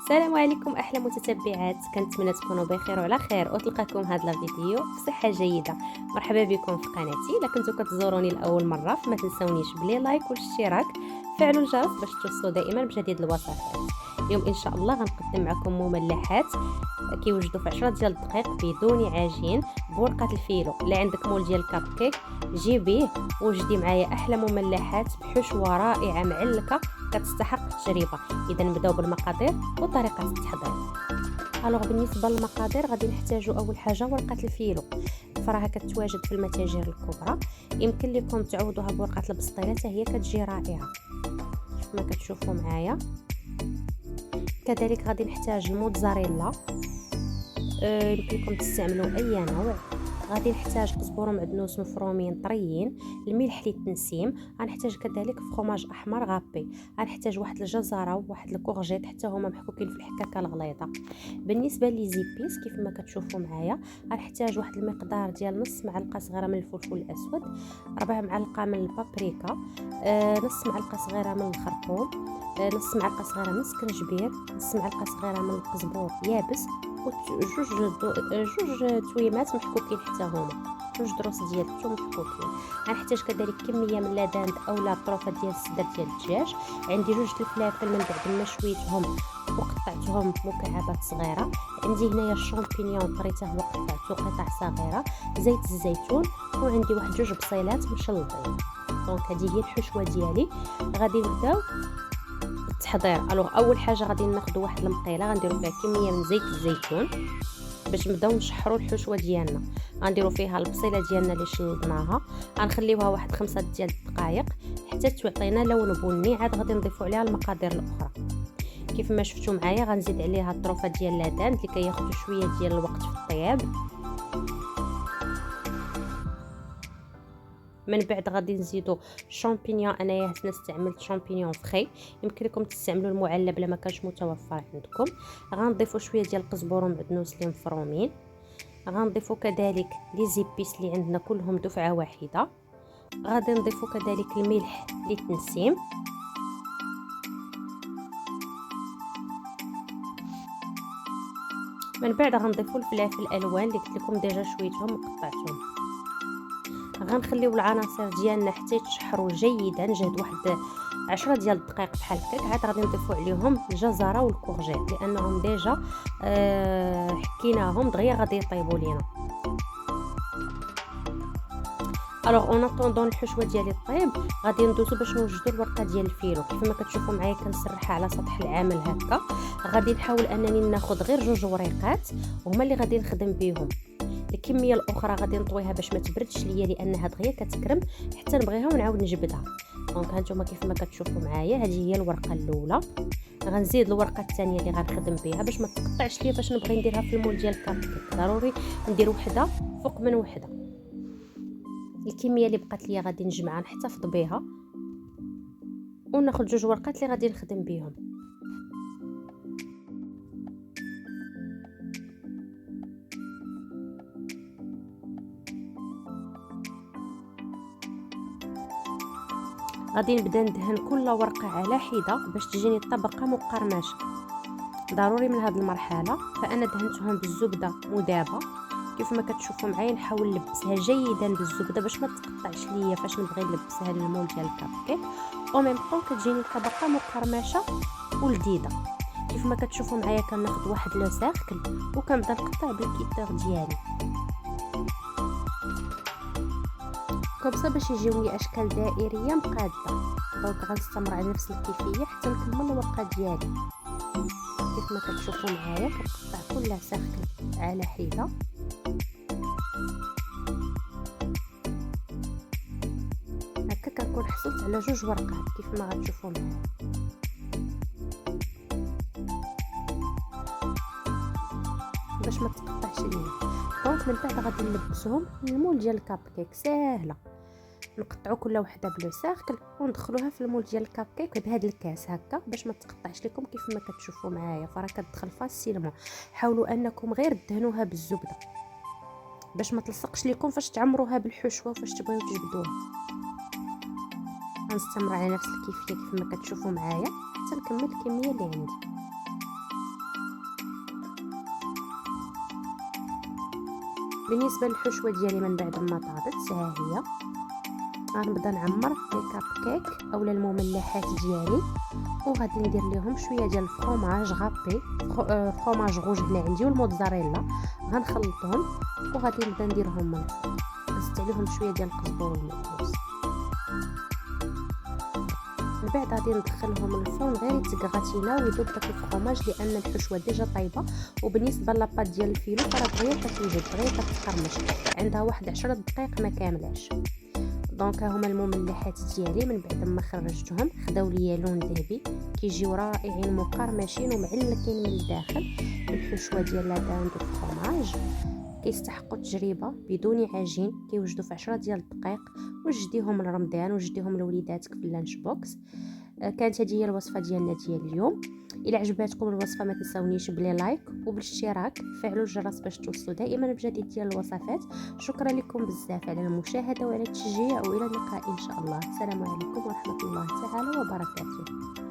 السلام عليكم احلى متتبعات، كنتمنى تكونوا بخير وعلى خير وتلقاكم هذا الفيديو بصحه جيده. مرحبا بكم في قناتي. الا كنتوا كتزوروني لاول مره فما تنسونيش بلي لايك والاشتراك، فعلوا الجرس باش توصلوا دائما بجديد الوصفات. اليوم ان شاء الله غنقدم معكم مملحات كيوجدوا في 10 ديال الدقائق بدون عجين بورقه الفيلو. الا عندك مول ديال الكب كيك جيبيه وجدي معايا احلى مملحات بحشوه رائعه معلكه كتستحق التجربه. اذا نبداو بالمقادير وطريقه التحضير. الوغ بالنسبه للمقادير غادي نحتاجوا اول حاجه ورقه الفيلو، فراها كتواجد في المتاجر الكبرى. يمكن لكم تعوضوها بورقه البسطيله حتى هي كتجي رائعه كما كتشوفوا معايا. كذلك غادي نحتاج الموتزاريلا، يمكن لكم تستعملوا اي نوع. غادي نحتاج قزبر ومعدنوس مفرومين طريين، الملح للتنسيم. غنحتاج كذلك فخوماج احمر غابي. غنحتاج واحد الجزره وواحد الكورجيت حتى هما محكوكين في الحكاكه الغليظه. بالنسبه لي زيبيس كيف ما كتشوفوا معايا غنحتاج واحد المقدار ديال نص معلقه صغيره من الفلفل الاسود، 4 معلقه من البابريكا، نص معلقه صغيره من الخرقوم، نص معلقه صغيره من السكنجبير، نص معلقه صغيره من القزبور يابس، جوج تويمات محكوكين حتى هما، جوج دروس ديال الثوم محكوكين. غنحتاج كذلك كميه من لاداند اولا طروفه ديال الصدر ديال الدجاج. عندي جوج الفلافل من بعد ما شويتهم وقطعتهم مكعبات صغيره. عندي هنايا الشامبينيون طريته وقطعته قطع صغيره، زيت الزيتون، وعندي واحد جوج بصيلات مشلطين. دونك هذه هي الحشوه ديالي. غادي نبداو التحضير. الوغ اول حاجه غادي ناخذ واحد المقيله غنديروا فيها كميه من زيت الزيتون باش نبداو نشحروا الحشوه ديالنا. غنديروا فيها البصيله ديالنا اللي شلضناها، غنخليوها واحد 5 ديال الدقائق حتى تعطينا لون بني. عاد غادي نضيفوا عليها المقادير الاخرى كيف ما شفتوا معايا. غنزيد عليها الطروفه ديال اللادان اللي كياخذوا شويه ديال الوقت في الطياب. من بعد غادي نزيدو الشامبينيون. انايا هنا استعملت شامبينيون فري، يمكن لكم تستعملوا المعلب لما كانش متوفر عندكم. غنضيفوا شويه ديال القزبر ومعدنوس اللي مفرومين. غنضيفوا كذلك لي زيبيس اللي عندنا كلهم دفعه واحده. غادي نضيفوا كذلك الملح للتنسيم. من بعد غنضيفوا الفلافل الالوان اللي قلت لكم ديجا شويتهم وقطعتهم. غنخليو العناصر ديالنا حتى يتشحروا جيدا، نجهد واحد 10 ديال الدقائق بحال هكاك. عاد غادي نضيفوا عليهم الجزره والكورجيت لانهم ديجا حكيناهم دغيا غادي يطيبوا لينا. الوغ اون اطوندون الحشوه ديالي طيب غادي ندوزو باش نوجدوا الورقه ديال الفيلو. كيف ما كتشوفوا معايا كنسرحها على سطح العامل هكا. غادي نحاول انني ناخذ غير جوج وريقات وهما اللي غادي نخدم بهم. الكميه الاخرى غادي نطويها باش ما تبردش ليا لانها دغيا كتكرم حتى نبغيها ونعاود نجبدها. دونك هانتوما كيف ما كتشوفوا معايا هذه هي الورقه الاولى. غنزيد الورقه الثانيه اللي غنخدم بها باش ما تقطعش ليا فاش نبغي نديرها في المول ديال الكب. ضروري ندير وحده فوق من وحده. الكميه اللي بقات ليا غادي نجمعها نحتفظ بها وناخذ جوج ورقات اللي غادي نخدم بهم. غادي نبدا ندهن كل ورقه على حده باش تجيني الطبقه مقرمشه. ضروري من هذه المرحله. فانا دهنتهم بالزبده مذابه كيف ما كتشوفوا معايا. نحاول نلبسها جيدا بالزبده باش ما تقطعش ليا فاش نبغي نلبسها للمول ديال الكب كيك. او ميم طون كتجيني الطبقه مقرمشه ولذيذه. كيف ما كتشوفوا معايا كناخذ واحد لو سيركل وكنبدا نقطع بالكيتور ديالي كبسه باش يجيوني اشكال دائريه مقاده. دونك غنستمر على نفس الكيفيه حتى نكمل الورقه ديالي. كيف ما كتشوفوا معايا كنقطع كل سيركل على حده. هكا كنكون حصلت على جوج ورقات كيف ما غتشوفوا معايا. باش ما تقطعش ليا. دونك من بعد غادي نلبسهم المول ديال الكب كيك. ساهله. نقطعوا كل وحده بلو سيركل وندخلوها في المول ديال الكب كيك بهذا الكاس هكا باش ما تقطعش لكم كيف ما كتشوفوا معايا. فراه كتدخل فاسيلمون. حاولوا انكم غير دهنوها بالزبده باش ما تلصقش لكم فاش تعمروها بالحشوه وفاش تبغيو تجبدوها. غنستمر على نفس الكيفيه كيف ما كتشوفوا معايا حتى نكمل الكميه اللي عندي. بالنسبه للحشوه ديالي من بعد ما طابت، ها هي غنبدا نعمر لي كاب كيك اولا المملحات ديالي، وغادي ندير لهم شويه ديال الفرomاج غابي، فرomاج روج هنا عندي والموتزاريلا، غنخلطهم وغادي نبدا نديرهم من الفوق. زدت عليهم شويه ديال القزبر والمعدنوس. من بعد غادي ندخلهم للفرن غير يتكغاتينا ويذوب داك الفرomاج لان الحشوه ديجا طايبه. وبالنسبه لاباط ديال الفيلو فراه دغيا كتوجد دغيا كتقرمش، عندها واحد 10 دقائق ما كاملاش. دونك هما المملحات ديالي من بعد ما خرجتهم خداو ليا لون ذهبي، كيجيو رائعين مقرمشين ومعلكين من الداخل بالحشوه ديال لاباند والفرomاج. كيستحقوا التجربه بدون عجين، كيوجدوا في 10 ديال الدقائق. وجديهم لرمضان وجديهم لوليداتك في اللانش بوكس. كانت هذه هي الوصفه ديالنا ديال اليوم. الى عجباتكم الوصفه ما تنساونيش بلي لايك وبالاشتراك، فعلوا الجرس باش توصلوا دائما بجديد ديال الوصفات. شكرا لكم بزاف على المشاهده وعلى التشجيع، والى اللقاء ان شاء الله. السلام عليكم ورحمه الله تعالى وبركاته.